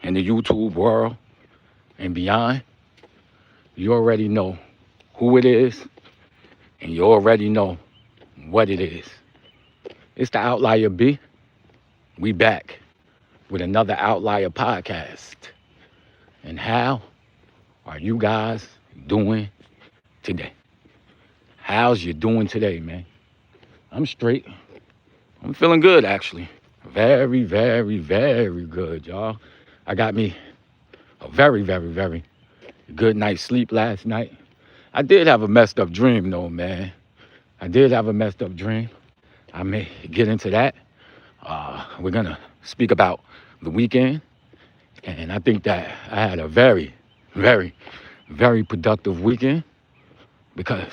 in the YouTube world and beyond, you already know who it is and you already know what it is. It's the Outlier B. We back with another Outlier podcast. And how are you guys doing today? How's you doing today, man? I'm straight. I'm feeling good, actually. Very, very, very good, y'all. I got me a very, very, very good night's sleep last night. I did have a messed up dream, though, man. I did have a messed up dream. I may get into that. We're going to speak about the weekend. And I think that I had a very, very, very productive weekend because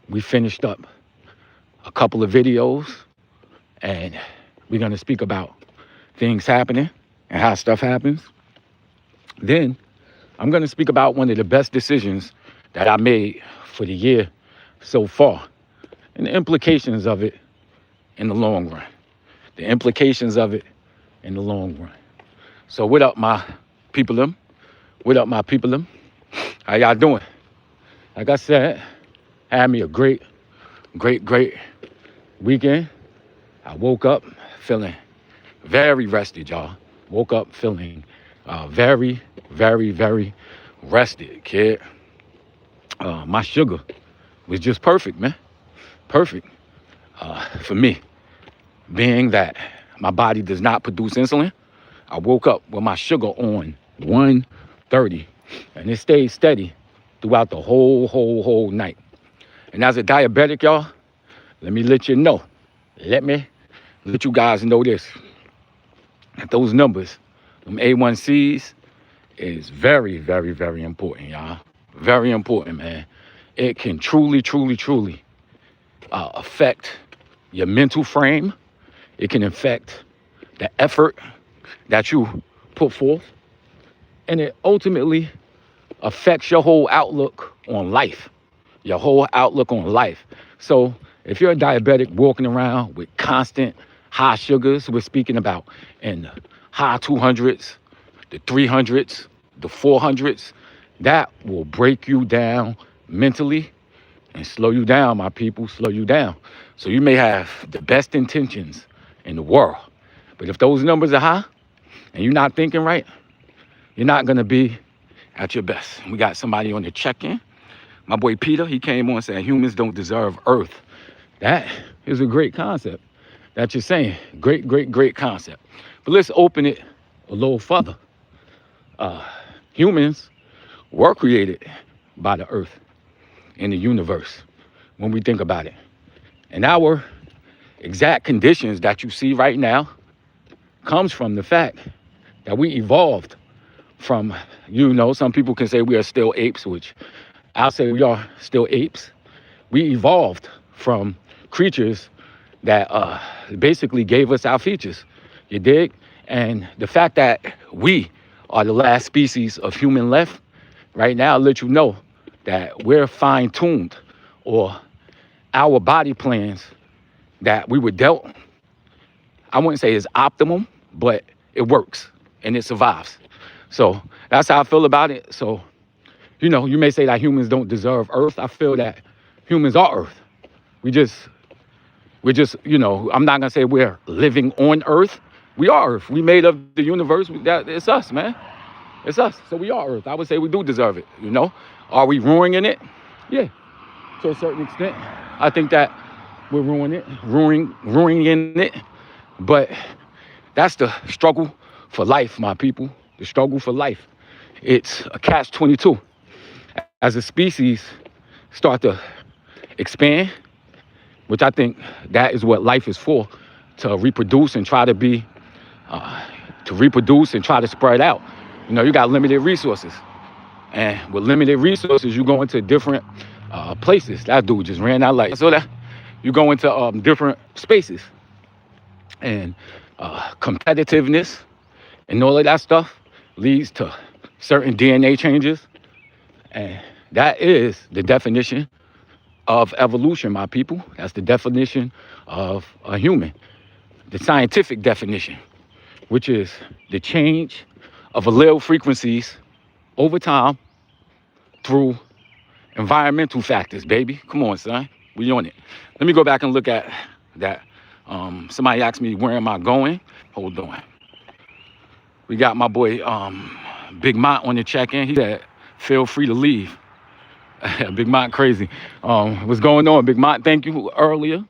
we finished up a couple of videos and we're going to speak about things happening and how stuff happens. Then I'm going to speak about one of the best decisions that I made for the year so far and the implications of it in the long run. The implications of it in the long run. So what up, my people? What up, my people? How y'all doing? Like I said, had me a great weekend. I woke up feeling very rested, y'all. Woke up feeling very, very, very rested, kid. My sugar was just perfect, man. Perfect for me. Being that my body does not produce insulin, I woke up with my sugar on 130, and it stayed steady throughout the whole night. And as a diabetic, y'all, let me let you know. Let me let you guys know this. That those numbers, them A1Cs, is very, very, very important, y'all. Very important, man. It can truly affect your mental frame. It can affect the effort that you put forth. And it ultimately affects your whole outlook on life. Your whole outlook on life. So if you're a diabetic walking around with constant high sugars, we're speaking about in the high 200s, the 300s, the 400s, that will break you down mentally and slow you down, my people, slow you down. So you may have the best intentions in the world, but if those numbers are high and you're not thinking right, you're not gonna be at your best. We got somebody on the check-in. My boy Peter, he came on saying humans don't deserve Earth. That is a great concept that you're saying. Great concept. But let's open it a little further. Humans were created by the Earth in the universe when we think about it. And our exact conditions that you see right now comes from the fact that we evolved from, some people can say we are still apes, which I'll say we are still apes. We evolved from creatures that basically gave us our features, you dig? And the fact that we are the last species of human left right now let you know that we're fine-tuned, or our body plans that we were dealt, I wouldn't say is optimum, but it works and it survives. So that's how I feel about it. So, you may say that humans don't deserve Earth. I feel that humans are Earth. We're just, I'm not gonna say we're living on Earth. We are Earth. We made of the universe. It's us, man. It's us. So we are Earth. I would say we do deserve it, Are we ruining it? Yeah, to a certain extent. I think that we're ruining it. But that's the struggle for life, my people. The struggle for life. It's a catch-22. As a species start to expand, which I think that is what life is for, to reproduce and try to spread out. You got limited resources. And with limited resources, you go into different places. That dude just ran that light. So that you go into different spaces. And competitiveness and all of that stuff leads to certain DNA changes. And that is the definition of evolution, my people. That's the definition of a human. The scientific definition, which is the change of allele frequencies over time through environmental factors, baby. Come on, son. We on it. Let me go back and look at that. Somebody asked me, where am I going? Hold on. We got my boy Big Mont on the check-in. He said, feel free to leave. Big Mont crazy. What's going on, Big Mont? Thank you earlier.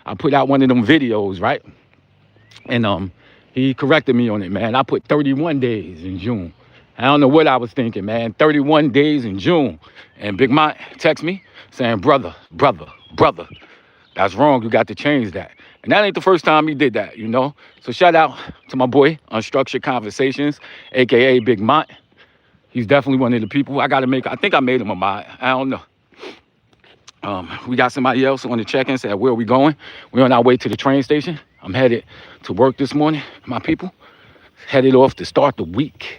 I put out one of them videos, right? And he corrected me on it, man. I put 31 days in June. I don't know what I was thinking, man. 31 days in June. And Big Mont text me saying, brother, that's wrong. You got to change that. And that ain't the first time he did that, you know? So shout out to my boy, Unstructured Conversations, AKA Big Mont. He's definitely one of the people. I think I made him a mod. I don't know. We got somebody else on the check-in, said, where are we going? We're on our way to the train station. I'm headed to work this morning, my people. Headed off to start the week.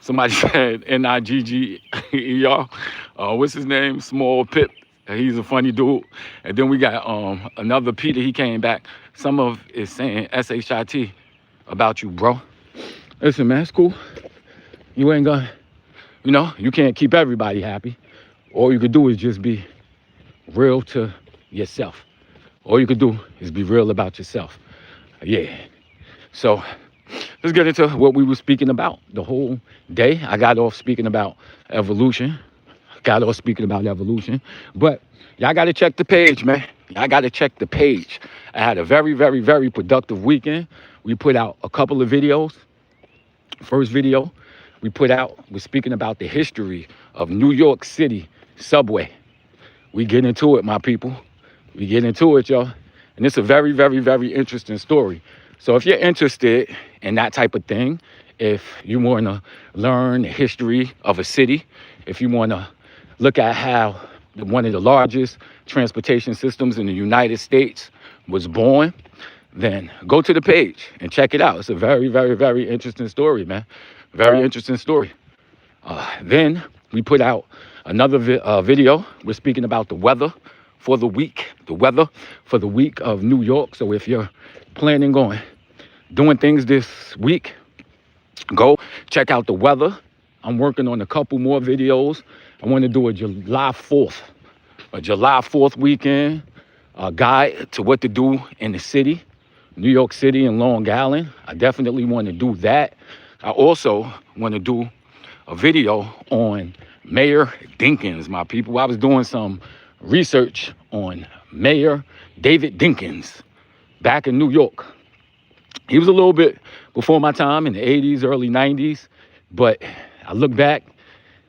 Somebody said Nigger. What's his name? Small Pip. He's a funny dude. And then we got another Peter. He came back. Some of is saying SHIT about you, bro. Listen, man, it's cool. You ain't gonna, you know, you can't keep everybody happy. All you could do is just be real to yourself. All you could do is be real about yourself. Yeah. So let's get into what we were speaking about the whole day. I got off speaking about evolution. But y'all got to check the page, man. I had a very, very, very productive weekend. We put out a couple of videos. First video we put out was speaking about the history of New York City subway. We get into it, my people. We get into it, y'all. And it's a very, very, very interesting story. So if you're interested in that type of thing, if you want to learn the history of a city, if you want to look at how one of the largest transportation systems in the United States was born, then go to the page and check it out. It's a very, very, very interesting story, man. Very interesting story. Then we put out another video. We're speaking about the weather for the week of New York. So if you're planning on doing things this week, go check out the weather. I'm working on a couple more videos. I want to do a July 4th weekend guide to what to do in the city, New York City and Long Island. I definitely want to do that. I also want to do a video on Mayor Dinkins, my people. I was doing some research on Mayor David Dinkins back in New York. He was a little bit before my time in the 80s, early 90s, but I look back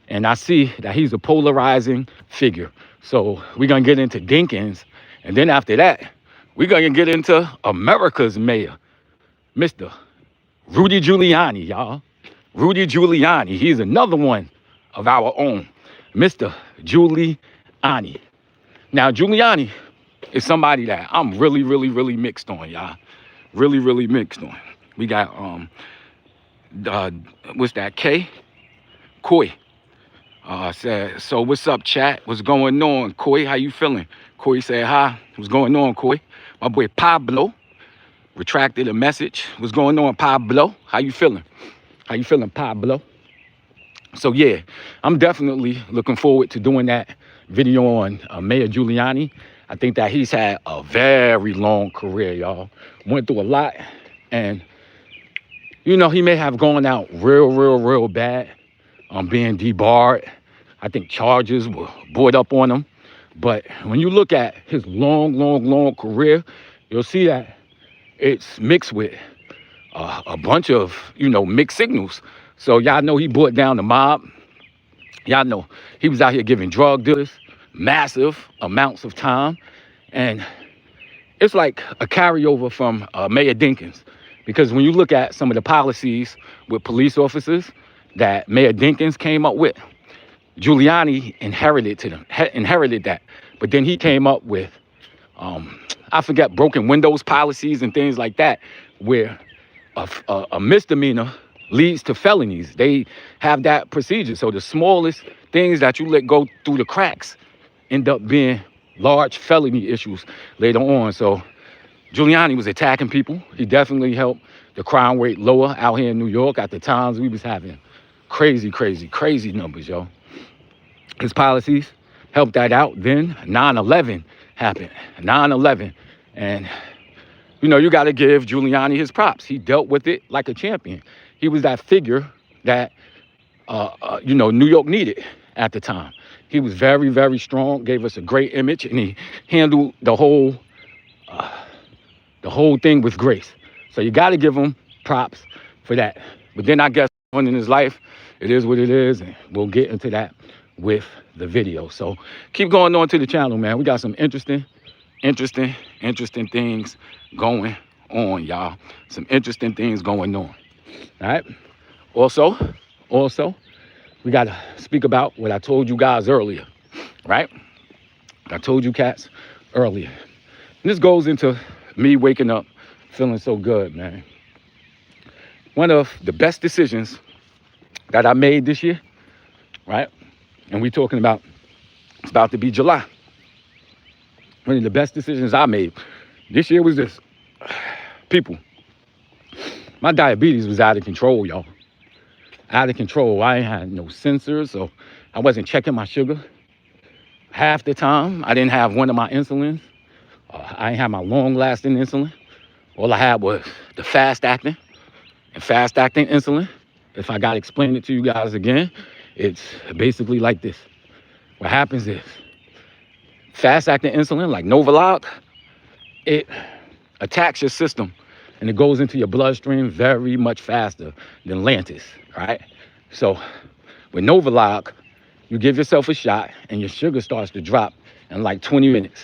and I see that he's a polarizing figure. So we're going to get into Dinkins, and then after that, we're going to get into America's mayor, Mr. Rudy Giuliani, y'all. Rudy Giuliani. He's another one of our own, Mr. Giuliani. Now, Giuliani is somebody that I'm really, really, really mixed on, y'all. Really, really mixed on. We got, what's that, Koi. Said, so what's up, chat? What's going on, Koi? How you feeling? Koi said, hi. What's going on, Koi? My boy Pablo retracted a message. What's going on, Pablo? How you feeling? How you feeling, Pablo? So yeah, I'm definitely looking forward to doing that video on Mayor Giuliani. I think that he's had a very long career, y'all. Went through a lot, and you know, he may have gone out real bad on being debarred. I think charges were brought up on him. But when you look at his long career, you'll see that it's mixed with a bunch of, you know, mixed signals. So y'all know he brought down the mob. Y'all know he was out here giving drug dealers massive amounts of time. And it's like a carryover from Mayor Dinkins. Because when you look at some of the policies with police officers that Mayor Dinkins came up with, Giuliani inherited that. But then he came up with, I forget, broken windows policies and things like that, where a misdemeanor leads to felonies. They have that procedure. So the smallest things that you let go through the cracks end up being large felony issues later on. So Giuliani was attacking people. He definitely helped the crime rate lower out here in New York. At the times, we was having crazy, crazy, crazy numbers, yo. His policies helped that out. Then 9/11 happened. 9/11. And, you know, you got to give Giuliani his props. He dealt with it like a champion. He was that figure that, you know, New York needed at the time. He was very, very strong, gave us a great image, and he handled the whole thing with grace. So you got to give him props for that. But then I guess in his life, it is what it is, and we'll get into that with the video. So keep going on to the channel, man. We got some interesting things going on, y'all. Some interesting things going on. All right. Also, we got to speak about what I told you guys earlier, right? I told you cats earlier. And this goes into me waking up feeling so good, man. One of the best decisions that I made this year, right? And we talking about, it's about to be July. One of the best decisions I made this year was this. People, my diabetes was out of control, y'all. Out of control. I ain't had no sensors, so I wasn't checking my sugar. Half the time, I didn't have one of my insulins. I didn't have my long-lasting insulin. All I had was the fast-acting and fast-acting insulin. If I got to explain it to you guys again, it's basically like this. What happens is fast-acting insulin, like Novolog, it attacks your system and it goes into your bloodstream very much faster than Lantus, right? So with Novolog, you give yourself a shot and your sugar starts to drop in like 20 minutes.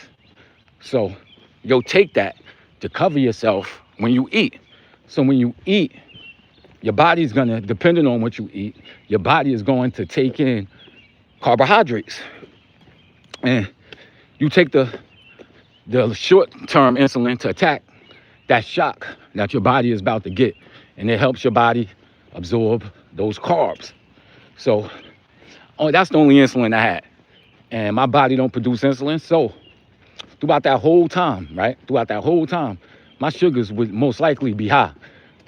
So you'll take that to cover yourself when you eat. So when you eat, your body's gonna, depending on what you eat, your body is going to take in carbohydrates. And you take the short-term insulin to attack that shock that your body is about to get, and it helps your body absorb those carbs. So that's the only insulin I had, and my body don't produce insulin. So throughout that whole time, right, my sugars would most likely be high,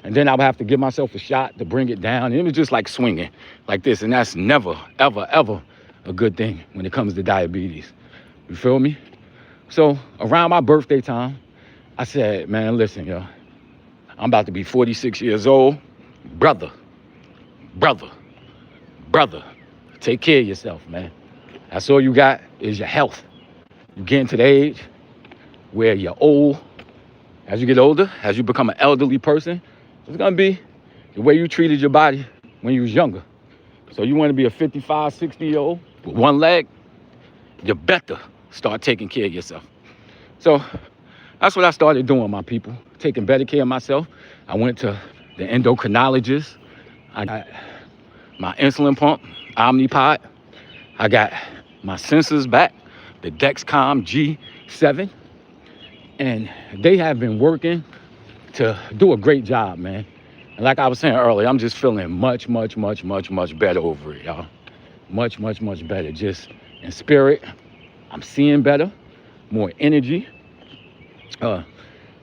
and then I would have to give myself a shot to bring it down. And it was just like swinging like this, and that's never ever a good thing when it comes to diabetes. You feel me? So around my birthday time, I said, man, listen, yo, I'm about to be 46 years old. Brother, take care of yourself, man. That's all you got is your health. You get into the age where you're old. As you get older, as you become an elderly person, it's gonna be the way you treated your body when you was younger. So you wanna be a 55, 60-year-old with one leg, you better start taking care of yourself. So that's what I started doing, my people, taking better care of myself. I went to the endocrinologist. I got my insulin pump, Omnipod. I got my sensors back, the Dexcom G7. And they have been working to do a great job, man. And like I was saying earlier, I'm just feeling much better over it, y'all. Much better. Just in spirit, I'm seeing better, more energy.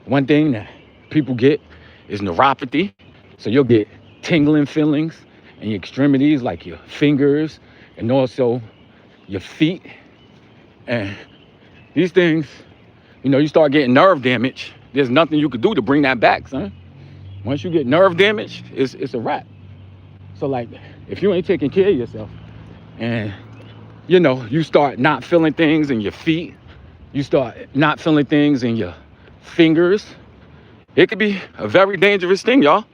One thing that people get is neuropathy. So you'll get tingling feelings in your extremities, like your fingers and also your feet. And these things, you know, you start getting nerve damage. There's nothing you could do to bring that back, son. Once you get nerve damage, it's a wrap. So like, if you ain't taking care of yourself and, you know, you start not feeling things in your feet, you start not feeling things in your fingers, it could be a very dangerous thing, y'all.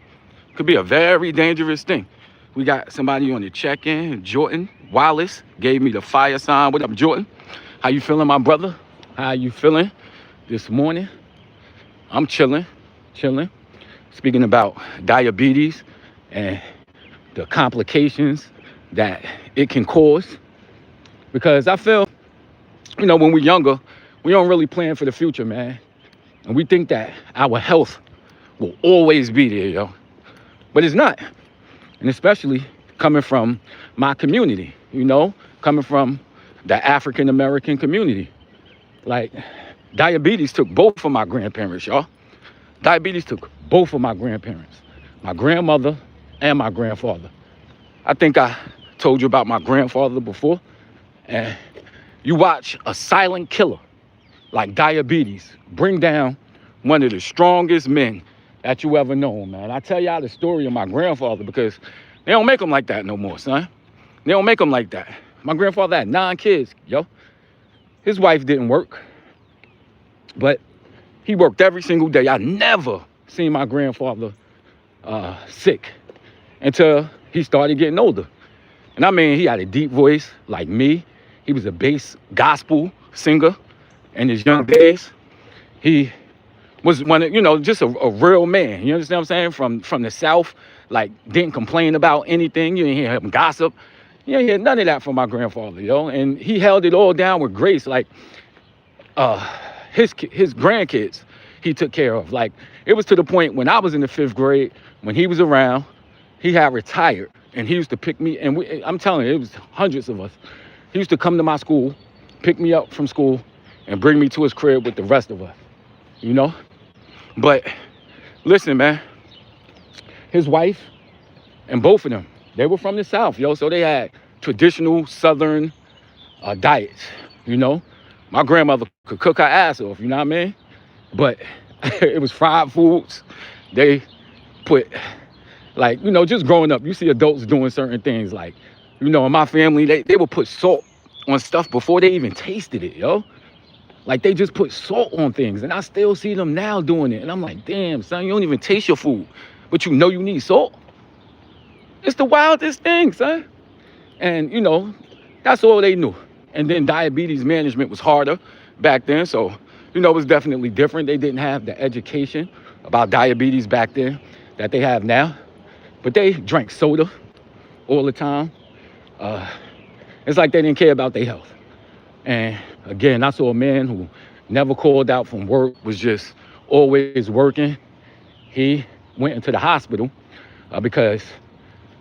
Could be a very dangerous thing. We got somebody on the check-in, Jordan Wallace gave me the fire sign. What up, Jordan? How you feeling, my brother? How you feeling this morning? I'm chilling. Speaking about diabetes and the complications that it can cause. Because I feel, you know, when we're younger, we don't really plan for the future, man. And we think that our health will always be there, yo. But it's not. And especially coming from my community, you know, coming from the African-American community. Like, diabetes took both of my grandparents, y'all. Diabetes took both of my grandparents, my grandmother and my grandfather. I think I told you about my grandfather before. And you watch a silent killer like diabetes bring down one of the strongest men that you ever known, man. I tell y'all the story of my grandfather because they don't make them like that no more, son. They don't make them like that. My grandfather had 9 kids, yo. His wife didn't work, but he worked every single day. I never seen my grandfather sick until he started getting older. And I mean, he had a deep voice like me. He was a bass gospel singer in his young days. He was one of, just a real man. You understand what I'm saying? From the South, like didn't complain about anything. You didn't hear him gossip. You didn't hear none of that from my grandfather, And he held it all down with grace. Like his grandkids, he took care of. Like it was to the point when I was in the 5th grade, when he was around, he had retired and he used to pick me. And I'm telling you, it was hundreds of us. He used to come to my school, pick me up from school, and bring me to his crib with the rest of us, But listen, man, his wife and both of them, they were from the South, So they had traditional Southern diets, My grandmother could cook her ass off, you know what I mean? But it was fried foods. They put, like, just growing up, you see adults doing certain things. Like, in my family, they would put salt on stuff before they even tasted it, Like, they just put salt on things. And I still see them now doing it. And I'm like, damn, son, you don't even taste your food, but you know you need salt. It's the wildest thing, son. And, that's all they knew. And then diabetes management was harder back then. So, it was definitely different. They didn't have the education about diabetes back then that they have now. But they drank soda all the time. It's like they didn't care about their health. And again, I saw a man who never called out from work, was just always working. He went into the hospital because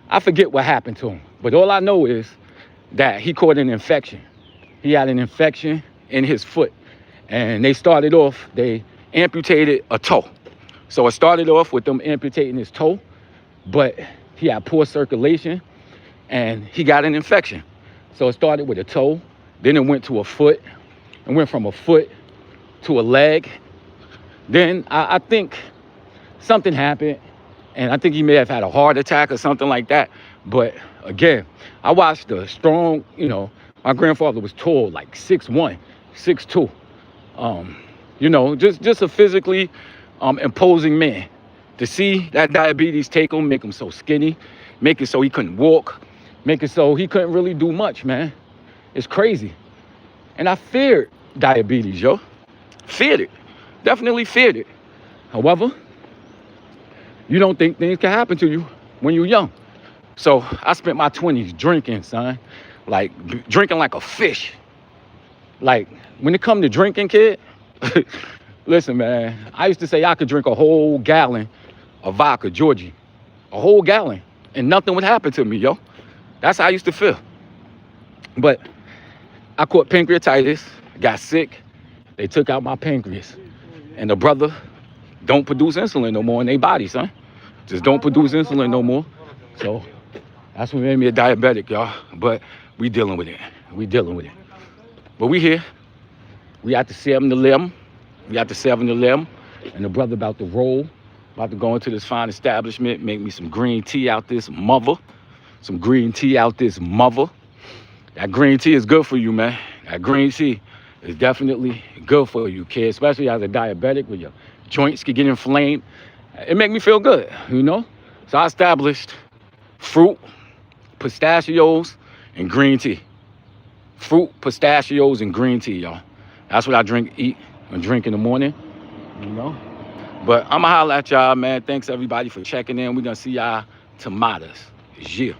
I forget what happened to him. But all I know is that he caught an infection. He had an infection in his foot. And they amputated a toe. So it started off with them amputating his toe, but he had poor circulation and he got an infection. So it started with a toe, then it went to a foot, and went from a foot to a leg. Then I think something happened, and I think he may have had a heart attack or something like that. But again, I watched a strong, my grandfather was tall, like 6'1", 6'2". Just a physically imposing man. To see that diabetes take him, make him so skinny, make it so he couldn't walk, make it so he couldn't really do much, man. It's crazy. And I feared diabetes, Feared it. Definitely feared it. However, you don't think things can happen to you when you're young. So I spent my 20s drinking, son. Like, drinking like a fish. Like, when it come to drinking, kid, listen, man, I used to say I could drink a whole gallon of vodka, Georgie. A whole gallon. And nothing would happen to me, That's how I used to feel. But I caught pancreatitis, got sick. They took out my pancreas. And the brother don't produce insulin no more in their body, son. Just don't produce insulin no more. So that's what made me a diabetic, y'all. But we dealing with it. But we here. We at the 7-Eleven. And the brother about to roll. About to go into this fine establishment, make me some green tea out this mother. That green tea is good for you, man. That green tea is definitely good for you, kid. Especially as a diabetic, where your joints can get inflamed. It make me feel good, So I established fruit, pistachios, and green tea. Fruit, pistachios, and green tea, y'all. That's what I drink in the morning, But I'ma holler at y'all, man. Thanks everybody for checking in. We're gonna see y'all tomatoes. Yeah.